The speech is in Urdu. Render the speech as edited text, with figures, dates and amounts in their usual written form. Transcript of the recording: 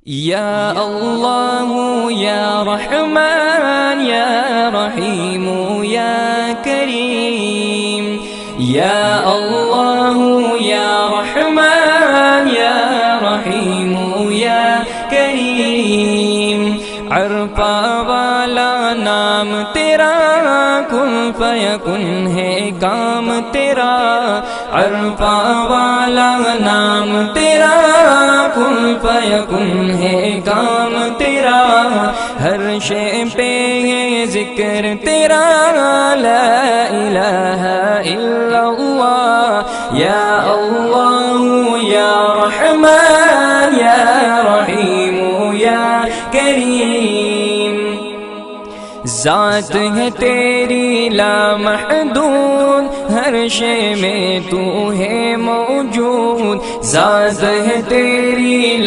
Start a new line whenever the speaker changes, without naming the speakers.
یا اللہ یا رحمان یا رحیم یا کریم، یا اللہ یا رحمان یا رحیم یا کریم، عرفہ والا نام تیرا، کن فیکن ہے کام تیرا، عرفہ والا نام تیرا، کن فیکن ہے کام تیرا، ہر شے پہ ہے ذکر تیرا، لا الہ الا اللہ، یا اللہ یا رحمان یا رحیم یا کریم، ذات ہے تیری لامحدود، ہر شے میں تو ہے موجود، ذات ہے تیری